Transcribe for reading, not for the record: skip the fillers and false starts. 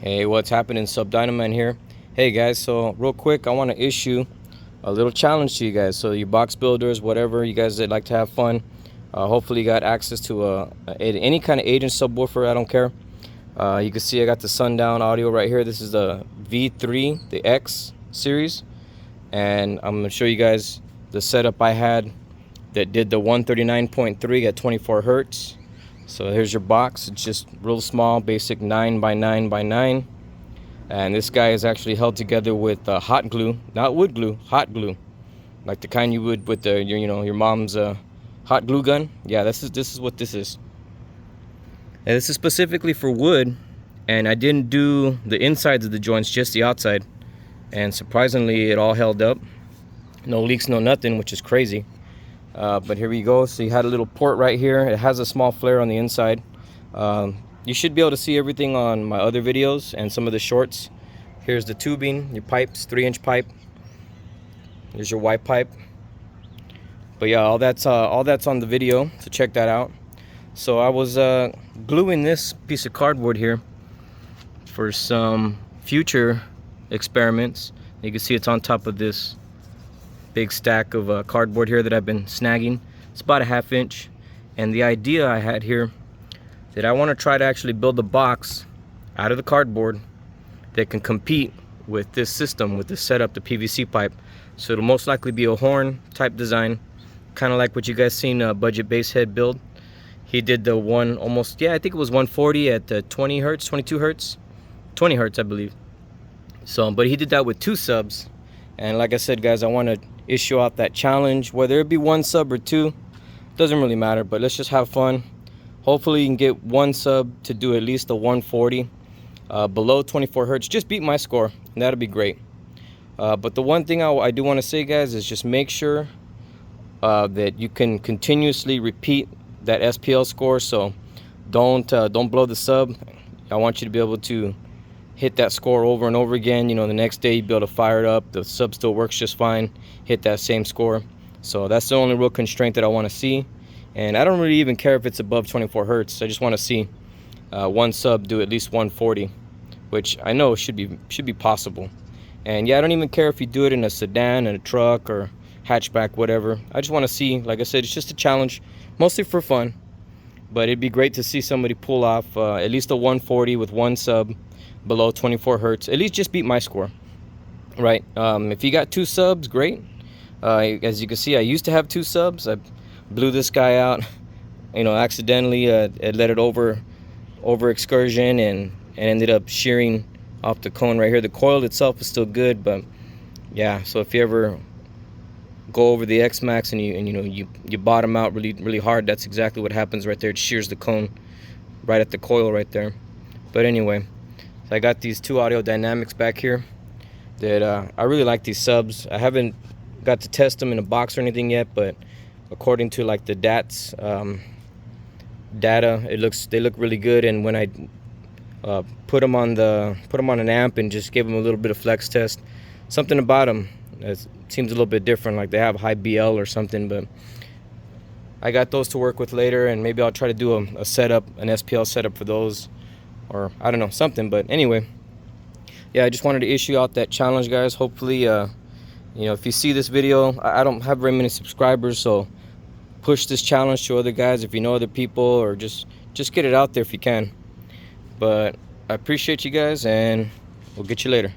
Hey, what's happening? Sub Dynaman here. Hey guys, so real quick, I want to issue a little challenge to you guys. So you box builders, whatever you guys that like to have fun, hopefully you got access to any kind of 8-inch subwoofer. I don't care. You can see I got the Sundown audio right here. This is the V3, the X series, and I'm gonna show you guys the setup I had that did the 139.3 at 24 hertz. So here's your box. It's just real small, basic 9 by 9 by 9, and this guy is actually held together with hot glue, not wood glue, hot glue, like the kind you would with your mom's hot glue gun. Yeah, this is what this is. And this is specifically for wood, and I didn't do the insides of the joints, just the outside, and surprisingly it all held up. No leaks, no nothing, which is crazy. But here we go. So you had a little port right here. It has a small flare on the inside. You should be able to see everything on my other videos and some of the shorts. Here's the tubing, your pipes, 3-inch pipe. Here's your white pipe. But yeah, all that's on the video, so check that out. So I was gluing this piece of cardboard here for some future experiments. You can see it's on top of this big stack of cardboard here that I've been snagging. It's about a 1/2 inch, and the idea I had here that I want to try to actually build a box out of the cardboard that can compete with this system, with this setup, the PVC pipe. So it'll most likely be a horn type design, kind of like what you guys seen Budget Basshead build. He did the one almost, yeah, I think it was 140 at 20 hertz, 22 hertz, 20 hertz I believe. So but he did that with 2 subs, and like I said guys, I want to issue out that challenge, whether it be 1 sub or 2, doesn't really matter, but let's just have fun. Hopefully you can get 1 sub to do at least a 140 below 24 hertz. Just beat my score, and that'll be great. But the one thing I do want to say guys is just make sure that you can continuously repeat that SPL score. So don't blow the sub. I want you to be able to hit that score over and over again. You know, the next day you'll be able to fire it up, the sub still works just fine, hit that same score. So that's the only real constraint that I want to see. And I don't really even care if it's above 24 hertz. I just want to see 1 sub do at least 140, which I know should be possible. And yeah, I don't even care if you do it in a sedan, in a truck, or hatchback, whatever. I just want to see, like I said, it's just a challenge, mostly for fun. But it'd be great to see somebody pull off at least a 140 with 1 sub below 24 hertz. At least just beat my score, right? If you got 2 subs, great. As you can see, I used to have 2 subs. I blew this guy out, you know, accidentally. It let it over excursion and ended up shearing off the cone right here. The coil itself is still good, but yeah. So if you ever go over the X-Max and you bottom out really hard, that's exactly what happens right there. It shears the cone right at the coil right there. But anyway, so I got these 2 Audio Dynamics back here that I really like these subs. I haven't got to test them in a box or anything yet, but according to like the DATS data, they look really good. And when I put them on an amp and just give them a little bit of flex test, something about them seems a little bit different, like they have high BL or something. But I got those to work with later, and maybe I'll try to do a setup, an SPL setup for those, or I don't know, something. But anyway, yeah, I just wanted to issue out that challenge, guys. Hopefully if you see this video, I don't have very many subscribers, so push this challenge to other guys if you know other people, or just get it out there if you can. But I appreciate you guys, and we'll get you later.